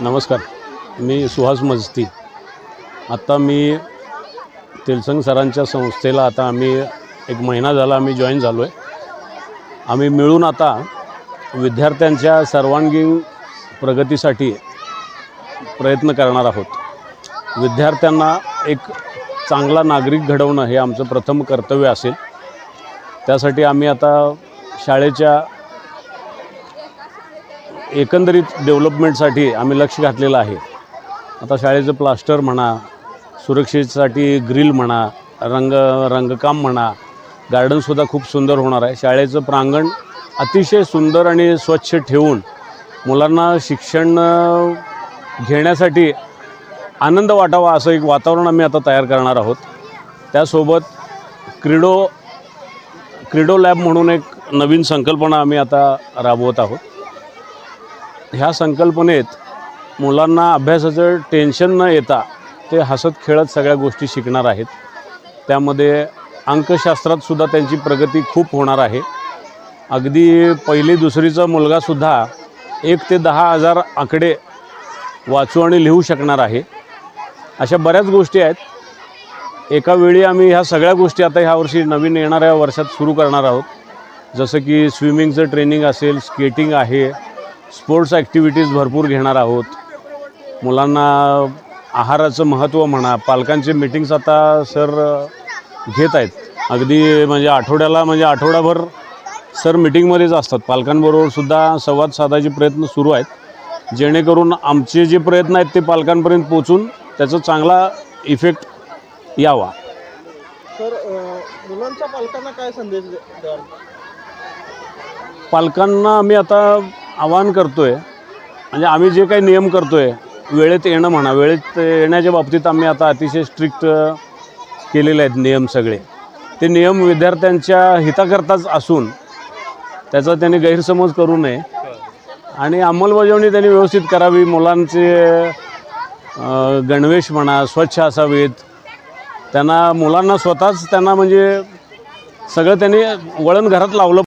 नमस्कार, मी सुहास मजती. आता मी तेलसंग सरांच्या संस्थेला आता आम्ही एक महिना झाला आम्ही जॉईन झालो आहे. आम्ही मिळून आता विद्यार्थ्यांच्या सर्वांगीण प्रगतीसाठी प्रयत्न करणार आहोत. विद्यार्थ्यांना एक चांगला नागरिक घडवणं हे आमचं प्रथम कर्तव्य असेल. त्यासाठी आम्ही आता शाळेच्या एकंदरीत डेव्हलपमेंटसाठी आम्ही लक्ष घातलेलं आहे. आता शाळेचं प्लास्टर म्हणा, सुरक्षेसाठी ग्रिल म्हणा, रंगकाम म्हणा, गार्डनसुद्धा खूप सुंदर होणार आहे. शाळेचं प्रांगण अतिशय सुंदर आणि स्वच्छ ठेवून मुलांना शिक्षण घेण्यासाठी आनंद वाटावा असं एक वातावरण आम्ही आता तयार करणार आहोत. त्यासोबत क्रीडो लॅब म्हणून एक नवीन संकल्पना आम्ही आता राबवत आहोत. ह्या संकल्पनेत मुलांना अभ्यासाचं टेन्शन न येता ते हसत खेळत सगळ्या गोष्टी शिकणार आहेत. त्यामध्ये अंकशास्त्रातसुद्धा त्यांची प्रगती खूप होणार आहे. अगदी पहिली दुसरीचा मुलगासुद्धा 1 ते 10,000 आकडे वाचू आणि लिहू शकणार आहे. अशा बऱ्याच गोष्टी आहेत. एका वेळी आम्ही ह्या सगळ्या गोष्टी आता ह्या वर्षी नवीन येणाऱ्या वर्षात सुरू करणार आहोत. जसं की स्विमिंगचं ट्रेनिंग असेल, स्केटिंग आहे, स्पोर्ट्स ॲक्टिव्हिटीज भरपूर घेणार आहोत. मुलांना आहाराचं महत्त्व म्हणा, पालकांचे मीटिंग्स आता सर घेत आहेत. अगदी म्हणजे आठवडाभर सर मीटिंगमध्येच असतात. पालकांबरोबरसुद्धा संवाद साधायचे प्रयत्न सुरू आहेत, जेणेकरून आमचे जे प्रयत्न आहेत ते पालकांपर्यंत पोचून त्याचा चांगला इफेक्ट यावा. सर, मुलांच्या पालकांना काय संदेश द्याल? पालकांना आम्ही आता आवाहन करतो आहे, म्हणजे आम्ही जे काही नियम करतो आहे, वेळेत येणं म्हणा, वेळेत येण्याच्या बाबतीत आम्ही आता अतिशय स्ट्रिक्ट केलेले आहेत नियम सगळे. ते नियम विद्यार्थ्यांच्या हिताकरताच असून त्याचा त्यांनी गैरसमज करू नये आणि अंमलबजावणी त्यांनी व्यवस्थित करावी. मुलांचे गणवेश म्हणा स्वच्छ असावेत. मुलांना स्वतःच त्यांना म्हणजे सगळं त्यांनी वळण घरात लावलं.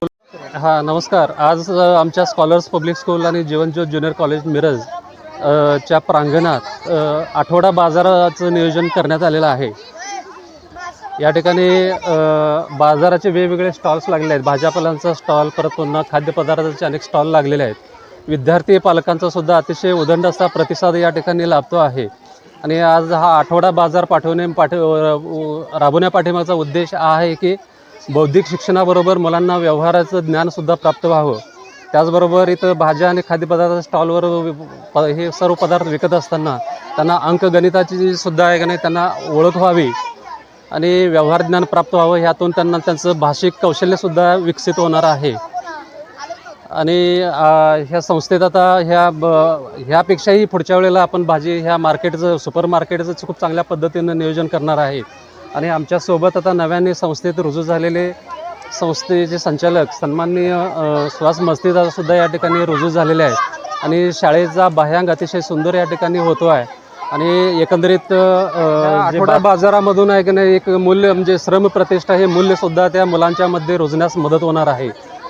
हां, नमस्कार. आज आमच्या स्कॉलर्स पब्लिक स्कूल आणि जीवनज्योत ज्युनियर कॉलेज मिरज च्या प्रांगणात आठवडा बाजाराचं नियोजन करण्यात आलेलं आहे. या ठिकाणी बाजाराचे वेगवेगळे स्टॉल्स लागलेले आहेत. भाज्यापाल्यांचा स्टॉल, परत पुन्हा खाद्यपदार्थाचे अनेक स्टॉल लागलेले आहेत. विद्यार्थी पालकांचासुद्धा अतिशय उदंड असा प्रतिसाद या ठिकाणी लाभतो आहे. आणि आज हा आठवडा बाजार राबवण्यापाठीमागचा उद्देश आहे की बौद्धिक शिक्षणाबरोबर मुलांना व्यवहाराचं ज्ञानसुद्धा प्राप्त व्हावं. त्याचबरोबर इथं भाज्या आणि खाद्यपदार्थ स्टॉलवर हे सर्व पदार्थ विकत असताना त्यांना अंकगणिताची सुद्धा आहे का नाही त्यांना ओळख व्हावी आणि व्यवहार ज्ञान प्राप्त व्हावं. ह्यातून त्यांना त्यांचं भाषिक कौशल्यसुद्धा विकसित होणार आहे. आणि ह्या संस्थेत आता ह्यापेक्षाही पुढच्या वेळेला आपण ह्या मार्केटचं सुपर मार्केटचं खूप चांगल्या पद्धतीनं नियोजन करणार आहे. आणि आमच्यासोबत आता नव्याने संस्थेत रुजू झालेले संस्थेचे संचालक सन्माननीय सुहास मस्तीदारसुद्धा या ठिकाणी रुजू झालेले आहेत. आणि शाळेचा बाह्यांग अतिशय सुंदर या ठिकाणी होतो आहे. आणि एकंदरीत आठवडा बाजारामधून आहे की नाही एक मूल्य म्हणजे श्रम प्रतिष्ठा हे मूल्यसुद्धा त्या मुलांच्यामध्ये रुजण्यास मदत होणार आहे.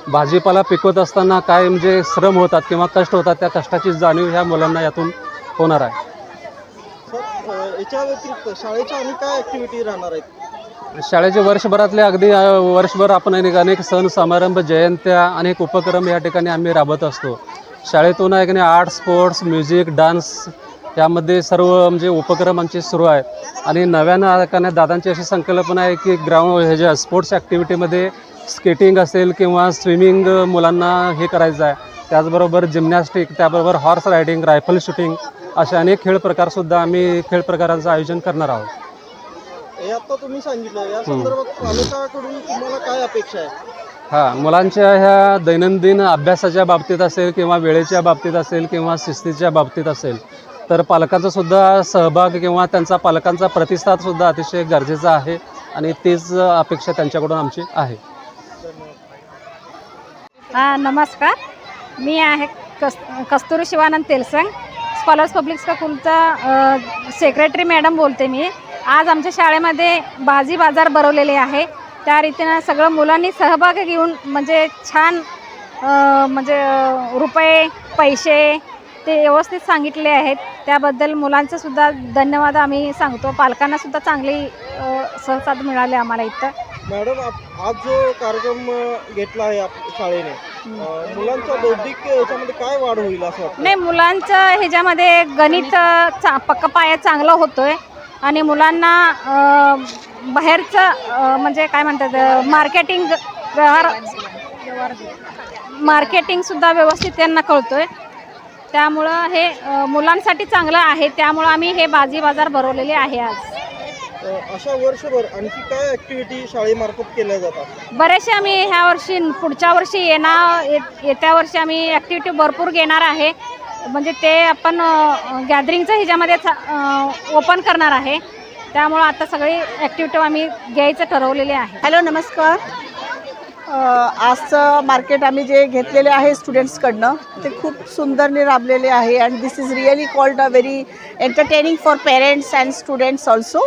भाजीपाला पिकवत असताना काय म्हणजे श्रम होतात किंवा कष्ट होतात, त्या कष्टाची जाणीव ह्या मुलांना यातून होणार आहे. याच्या व्यतिरिक्त शाळेच्या आणि काय ॲक्टिव्हिटी राहणार आहेत? शाळेचे वर्षभरातले अगदी वर्षभर आपण अनेक सण समारंभ, जयंत्या, अनेक उपक्रम या ठिकाणी आम्ही राबवत असतो. शाळेतून आहे की नाही आर्ट, स्पोर्ट्स, म्युझिक, डान्स यामध्ये सर्व म्हणजे उपक्रम आमचे सुरू आहेत. आणि नव्यानं दादांची अशी संकल्पना आहे की ह्याच्या स्पोर्ट्स ॲक्टिव्हिटीमध्ये स्केटिंग असेल किंवा स्विमिंग मुलांना हे करायचं आहे. त्याचबरोबर जिम्नॅस्टिक, त्याबरोबर हॉर्स रायडिंग, रायफल शूटिंग अशा अनेक खेळ प्रकारांचं आयोजन करणार आहोत. हे आता तुम्ही सांगितलं, या संदर्भात पालकांकडून तुम्हाला काय अपेक्षा आहे? हां, मुलांच्या ह्या दैनंदिन अभ्यासाच्या बाबतीत असेल किंवा वेळेच्या बाबतीत असेल किंवा शिस्तीच्या बाबतीत असेल तर पालकांचा सुद्धा सहभाग किंवा त्यांचा पालकांचा प्रतिसादसुद्धा अतिशय गरजेचा आहे. आणि तीच अपेक्षा त्यांच्याकडून आमची आहे. नमस्कार, मी आहे कस्तुरी शिवानंद तेलसंग, स्कॉलर्स पब्लिक स्कूलचा सेक्रेटरी मॅडम बोलते मी. आज आमच्या शाळेमध्ये भाजी बाजार भरवलेले आहे. त्या रीतीनं सगळं मुलांनी सहभाग घेऊन म्हणजे छान रुपये, पैसे ते व्यवस्थित सांगितले आहेत. त्याबद्दल मुलांचं सुद्धा धन्यवाद आम्ही सांगतो. पालकांना सुद्धा चांगली सहसाद मिळाले आम्हाला इथं. मॅडम आज जो कार्यक्रम घेतला आहे शाळेने मुलांच्या बौद्धिक याच्यामध्ये काय वाढ होईल असं वाटतं? नाही, मुलांचं ह्याच्यामध्ये गणित पक्का पाया चांगला होतोय आणि मुलांना बाहेरचं म्हणजे काय म्हणतात मार्केटिंगसुद्धा व्यवस्थित त्यांना कळतोय. त्यामुळं हे मुलांसाठी चांगलं आहे. त्यामुळं आम्ही हे भाजी बाजार भरवलेले आहे आज. अशा वर्षभर आणखी काय ॲक्टिव्हिटी शाळेमार्फत केल्या जातात? बरेचसे आम्ही ह्या वर्षी पुढच्या वर्षी येत्या वर्षी आम्ही ॲक्टिव्हिटी भरपूर घेणार आहे. म्हणजे ते आपण गॅदरिंगचं ह्याच्यामध्ये ओपन करणार आहे. त्यामुळं आता सगळी ॲक्टिव्हिटी आम्ही घ्यायचं ठरवलेले आहे. हॅलो, नमस्कार. आजचं मार्केट आम्ही जे घेतलेले आहे स्टुडंट्सकडनं ते खूप सुंदरने राबलेले आहे and this is really called a very entertaining for parents and students also.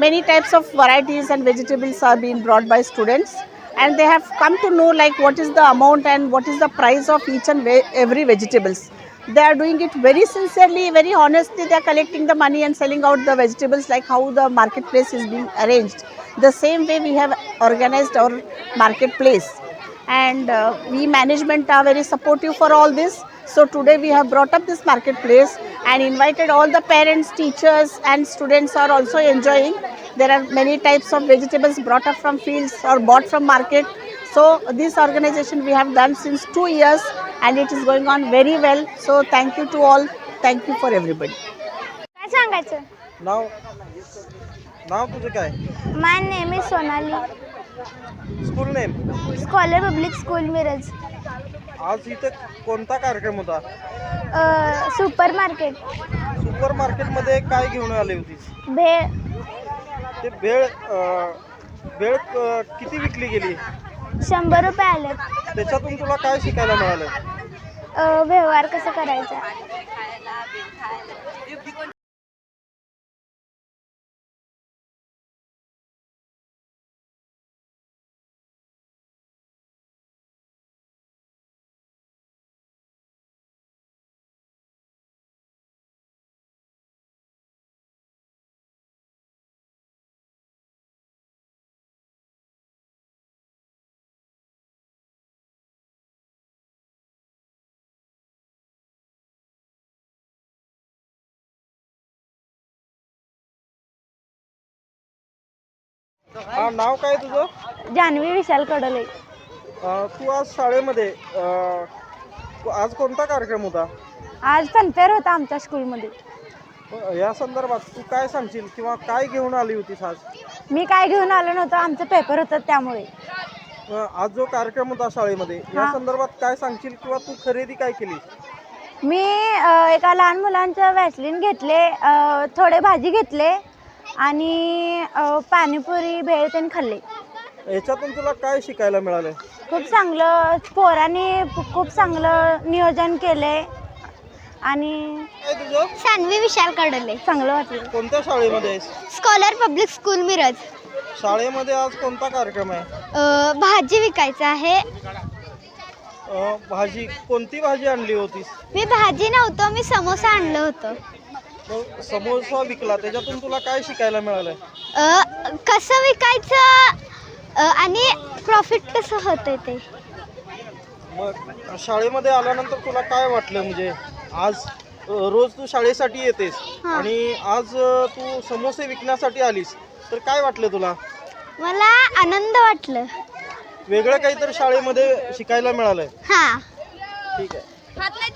Many types of varieties and vegetables are being brought by students and they have come to know like what is the amount and what is the price of each and every vegetables. They are doing it very sincerely, very honestly. They are collecting the money and selling out the vegetables like how the marketplace is being arranged. The same way we have organized our marketplace and we management are very supportive for all this. So today we have brought up this marketplace and invited all the parents, teachers and students are also enjoying. There are many types of vegetables brought up from fields or bought from market. So this organization we have done since 2 years and it is going on very well. So thank you to all. Thank you for everybody. काय सांगायचं? नाव तुझं काय? My name is Sonali. School name? Scholar public school Miraj. आज इथं कोणता कार्यक्रम होता? Super market. सुपर मार्केटमध्ये काय घेऊन आली होतीस? भेळ. ते भेळ किती विकली गेली? 100 रुपये आले. त्याच्यातून तुला काय शिकायला मिळालं? व्यवहार कसं करायचा. नाव काय तुझं? जान्हवी विशाल कडले. तू आज शाळेमध्ये आज कोणता कार्यक्रम होता? आज फनफेअर होता आमच्या स्कूलमध्ये. या संदर्भात तू काय सांगशील किंवा काय घेऊन आली होतीस आज? मी काय घेऊन आलो नव्हतं, आमचं पेपर होतं त्यामुळे. आज जो कार्यक्रम होता शाळेमध्ये या संदर्भात काय सांगशील किंवा तू खरेदी काय केली? मी एका लहान मुलांचं वॅसलीन घेतले, थोडे भाजी घेतले आणि पाणीपुरी भेळ त्यांनी खाल्ले. याच्यातून तुला काय शिकायला मिळालं? खूप चांगलं पोरांनी खूप चांगलं नियोजन केले आणि काय तुझं? सान्वी विशाल कडले. चांगलं वाटलं. कोणत्या शाळेमध्ये आहेस? Scholar public school Miraj. शाळेमध्ये आज कोणता कार्यक्रम आहे? भाजी विकायचं आहे. भाजी कोणती भाजी आणली होतीस? मी भाजी नव्हतो, मी समोसा आणलं होतं. समोसा विकला, त्याच्यातून तुला काय शिकायला मिळालं? कसं विकायचं आणि प्रॉफिट कसं होतं ते. मग शाळेमध्ये आल्यानंतर तुला काय वाटलं? म्हणजे आज रोज तू शाळेसाठी येतेस आणि आज तू समोसे विकण्यासाठी आलीस, तर काय वाटलं तुला? मला आनंद वाटलं. वेगळं काहीतरी शाळेमध्ये शिकायला मिळालंय? हां. ठीक आहे.